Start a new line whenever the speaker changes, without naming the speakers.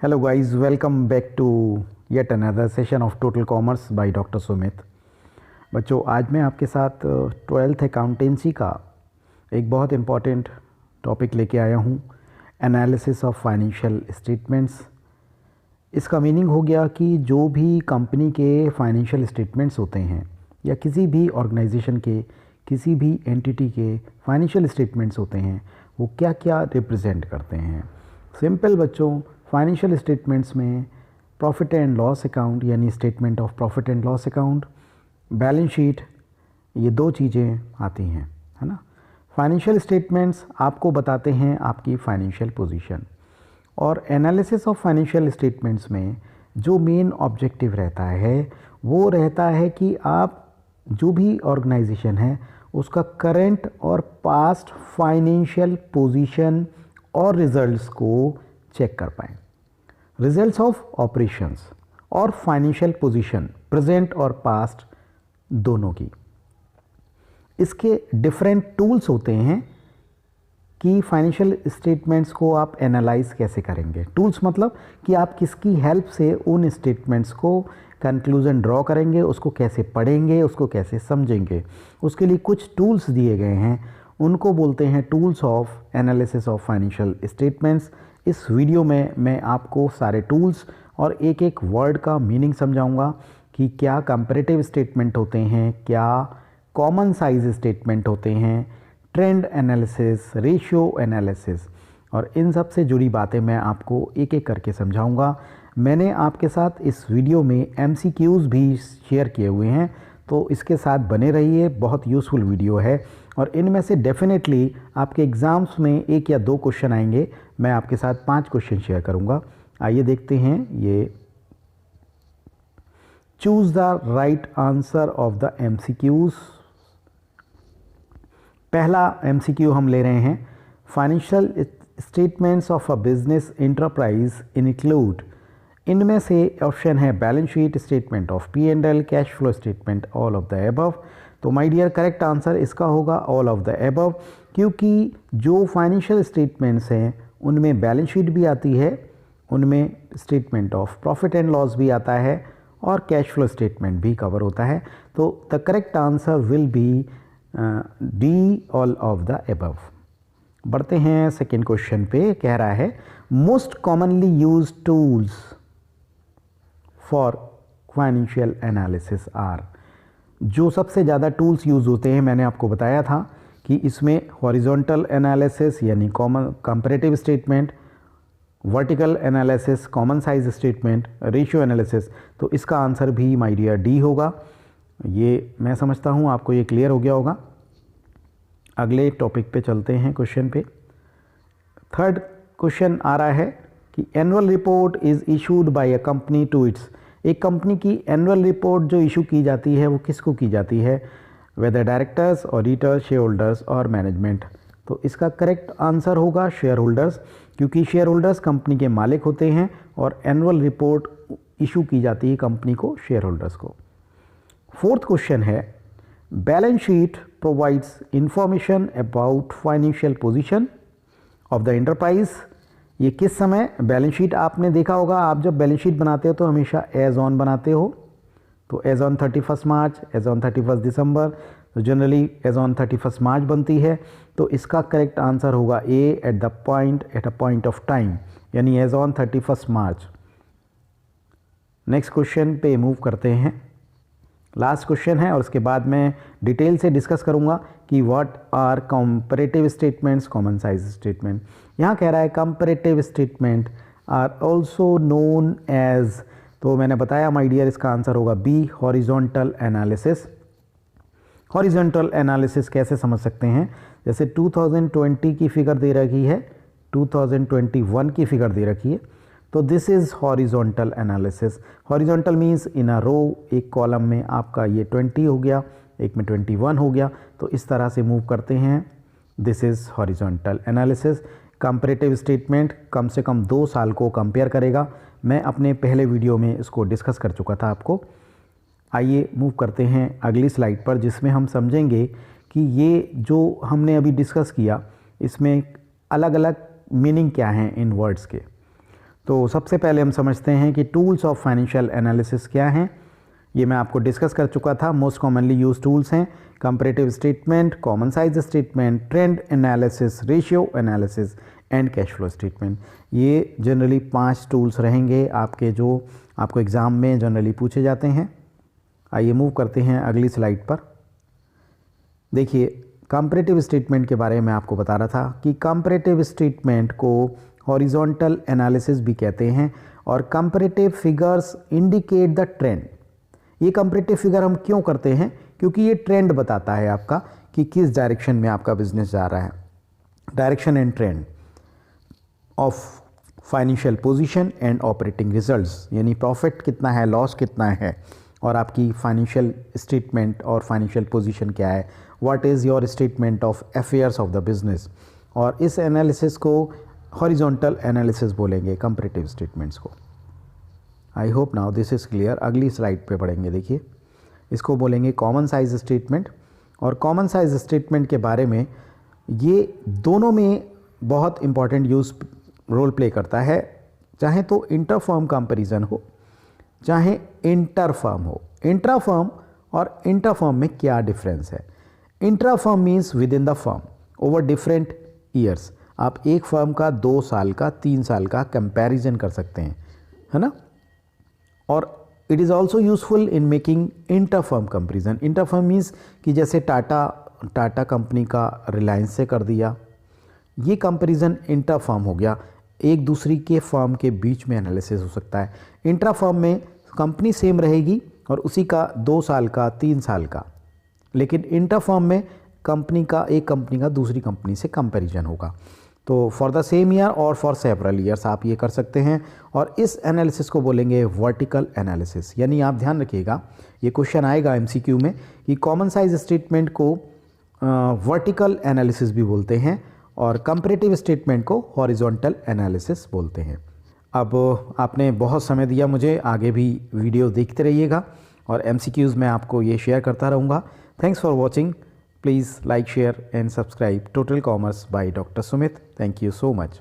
Hello guys, welcome back to yet another session of Total Commerce by doctor Sumit. बच्चों, आज मैं आपके साथ 12th अकाउंटेंसी का एक बहुत इम्पॉर्टेंट टॉपिक लेके आया हूँ, एनालिसिस ऑफ फाइनेंशियल स्टेटमेंट्स। इसका मीनिंग हो गया कि जो भी कंपनी के फाइनेंशियल स्टेटमेंट्स होते हैं या किसी भी ऑर्गेनाइजेशन के, किसी भी एंटिटी के फाइनेंशियल स्टेटमेंट्स होते हैं, वो क्या क्या रिप्रेजेंट करते हैं। सिंपल बच्चों, फाइनेंशियल स्टेटमेंट्स में प्रॉफिट एंड लॉस अकाउंट यानी statement of profit and loss account, balance sheet, ये दो चीज़ें आती हैं, है ना। फाइनेंशियल स्टेटमेंट्स आपको बताते हैं आपकी फाइनेंशियल पोजीशन, और एनालिसिस ऑफ फाइनेंशियल स्टेटमेंट्स में जो मेन ऑब्जेक्टिव रहता है वो रहता है कि आप जो भी ऑर्गेनाइजेशन है उसका करंट और पास्ट फाइनेंशियल पोजीशन और रिजल्ट्स को चेक कर पाएँ। रिजल्ट्स ऑफ ऑपरेशंस और फाइनेंशियल पोजीशन प्रेजेंट और पास्ट दोनों की। इसके डिफरेंट टूल्स होते हैं कि फाइनेंशियल स्टेटमेंट्स को आप एनालाइज कैसे करेंगे। टूल्स मतलब कि आप किसकी हेल्प से उन स्टेटमेंट्स को कंक्लूजन ड्रॉ करेंगे, उसको कैसे पढ़ेंगे, उसको कैसे समझेंगे। उसके लिए कुछ टूल्स दिए गए हैं, उनको बोलते हैं tools of analysis of financial statements. इस वीडियो में मैं आपको सारे टूल्स और एक एक वर्ड का मीनिंग समझाऊंगा कि क्या कंपैरेटिव स्टेटमेंट होते हैं, क्या कॉमन साइज स्टेटमेंट होते हैं, ट्रेंड एनालिसिस, रेशियो एनालिसिस, और इन सब से जुड़ी बातें मैं आपको एक एक करके समझाऊंगा। मैंने आपके साथ इस वीडियो में MCQs भी शेयर किए हुए हैं, तो इसके साथ बने रहिए। बहुत यूज़फुल वीडियो है और इनमें से डेफिनेटली आपके एग्ज़ाम्स में 1 या 2 क्वेश्चन आएंगे। मैं आपके साथ 5 क्वेश्चन शेयर करूंगा। आइए देखते हैं। ये choose the right answer of the MCQs। पहला MCQ हम ले रहे हैं, financial statements of a business enterprise include. इनमें से ऑप्शन है balance sheet, statement of P&L, cash flow statement, all of the above. तो माय डियर, करेक्ट आंसर इसका होगा ऑल ऑफ द एबव, क्योंकि जो फाइनेंशियल स्टेटमेंट्स हैं उनमें बैलेंस शीट भी आती है, उनमें statement of profit and loss भी आता है और कैश फ्लो स्टेटमेंट भी कवर होता है। तो the correct answer will be D, all of the above. बढ़ते हैं सेकेंड क्वेश्चन पे। कह रहा है most commonly use tools for financial analysis are. जो सबसे ज़्यादा टूल्स यूज़ होते हैं, मैंने आपको बताया था कि इसमें हॉरिजॉन्टल एनालिसिस यानी common comparative statement, vertical analysis, common size statement, ratio analysis. तो इसका आंसर भी माय डियर डी होगा। ये मैं समझता हूँ आपको ये क्लियर हो गया होगा। अगले टॉपिक पे चलते हैं, क्वेश्चन पे। थर्ड क्वेश्चन आ रहा है कि annual report is issued by a company to its. एक कंपनी की एनुअल रिपोर्ट जो इशू की जाती है वो किसको की जाती है, whether directors, auditors, share holders और मैनेजमेंट। तो इसका करेक्ट आंसर होगा शेयर होल्डर्स, क्योंकि शेयर होल्डर्स कंपनी के मालिक होते हैं और एनुअल रिपोर्ट इशू की जाती है कंपनी को, शेयर होल्डर्स को। फोर्थ क्वेश्चन है balance sheet provides information about financial position of the enterprise. ये किस समय बैलेंस शीट आपने देखा होगा, आप जब बैलेंस शीट बनाते हो तो हमेशा एज ऑन बनाते हो। तो as on 31 March, as on 31 December, तो जनरली एज ऑन 31 मार्च बनती है। तो इसका करेक्ट आंसर होगा A, at a point of time, यानी as on 31 March. Next question पे मूव करते हैं। लास्ट क्वेश्चन है और उसके बाद मैं डिटेल से डिस्कस करूंगा कि what are comparative statements, common size statement. यहाँ कह रहा है comparative statement are also known as. तो मैंने बताया माय डियर, इसका आंसर होगा B, horizontal analysis. Horizontal analysis कैसे समझ सकते हैं, जैसे 2020 की फिगर दे रखी है, 2021 की फिगर दे रखी है, तो this is horizontal analysis. Horizontal means in a row, एक कॉलम में आपका ये 20 हो गया, एक में 21 हो गया, तो इस तरह से मूव करते हैं। This is horizontal analysis. Comparative statement कम से कम 2 साल को कंपेयर करेगा। मैं अपने पहले वीडियो में इसको डिस्कस कर चुका था आपको। आइए मूव करते हैं अगली स्लाइड पर, जिसमें हम समझेंगे कि ये जो हमने अभी डिस्कस किया इसमें अलग अलग मीनिंग क्या हैं इन वर्ड्स के। तो सबसे पहले हम समझते हैं कि टूल्स ऑफ फाइनेंशियल एनालिसिस क्या हैं। ये मैं आपको डिस्कस कर चुका था। मोस्ट कॉमनली यूज टूल्स हैं comparative statement, common size statement, trend analysis, ratio analysis and cash flow statement. ये जनरली 5 टूल्स रहेंगे आपके जो आपको एग्ज़ाम में जनरली पूछे जाते हैं। आइए मूव करते हैं अगली स्लाइड पर। देखिए कंपैरेटिव स्टेटमेंट के बारे में आपको बता रहा था कि कंपैरेटिव स्टेटमेंट को हॉरिजॉन्टल एनालिसिस भी कहते हैं और comparative figures indicate the trend. ये कंपैरेटिव फिगर हम क्यों करते हैं? क्योंकि ये ट्रेंड बताता है आपका कि किस डायरेक्शन में आपका बिजनेस जा रहा है। Direction and trend of financial position and operating results, यानी प्रॉफिट कितना है, लॉस कितना है और आपकी फाइनेंशियल स्टेटमेंट और फाइनेंशियल पोजीशन क्या है, what is your statement of affairs of the business. और इस एनालिसिस को हॉरिजॉन्टल एनालिसिस बोलेंगे कंपैरेटिव स्टेटमेंट्स को। I hope now this is clear. अगली स्लाइड पे पढ़ेंगे। देखिए इसको बोलेंगे कॉमन साइज स्टेटमेंट। और कॉमन साइज स्टेटमेंट के बारे में ये दोनों में बहुत इंपॉर्टेंट रोल प्ले करता है, चाहे तो इंटर फर्म कंपैरिजन हो चाहे इंटर फर्म हो। इंट्रा फर्म और इंटर फर्म में क्या डिफरेंस है? Intra firm means with in the firm over different years. आप एक फर्म का 2 साल का 3 साल का कंपैरिजन कर सकते हैं, है ना। और it is also useful in making inter firm comparison. Inter firm means कि जैसे टाटा कंपनी का रिलायंस से कर दिया, ये कंपैरिजन इंटर फर्म हो गया। एक दूसरी के फर्म के बीच में एनालिसिस हो सकता है। इंट्रा फर्म में कंपनी सेम रहेगी और उसी का 2 साल का 3 साल का, लेकिन इंटर फर्म में एक कंपनी का दूसरी कंपनी से कंपैरिजन होगा। तो फॉर द सेम ईयर और फॉर सेवरल ईयर्स आप ये कर सकते हैं। और इस एनालिसिस को बोलेंगे वर्टिकल एनालिसिस। यानी आप ध्यान रखिएगा, ये क्वेश्चन आएगा एमसीक्यू में कि कॉमन साइज स्टेटमेंट को वर्टिकल एनालिसिस भी बोलते हैं और कंपैरेटिव स्टेटमेंट को हॉरिजॉन्टल एनालिसिस बोलते हैं। अब आपने बहुत समय दिया मुझे, आगे भी वीडियो देखते रहिएगा और एमसीक्यूज़ में आपको ये शेयर करता रहूँगा। Thanks for watching. Please like, share and subscribe Total Commerce by Dr. Sumit. Thank you so much.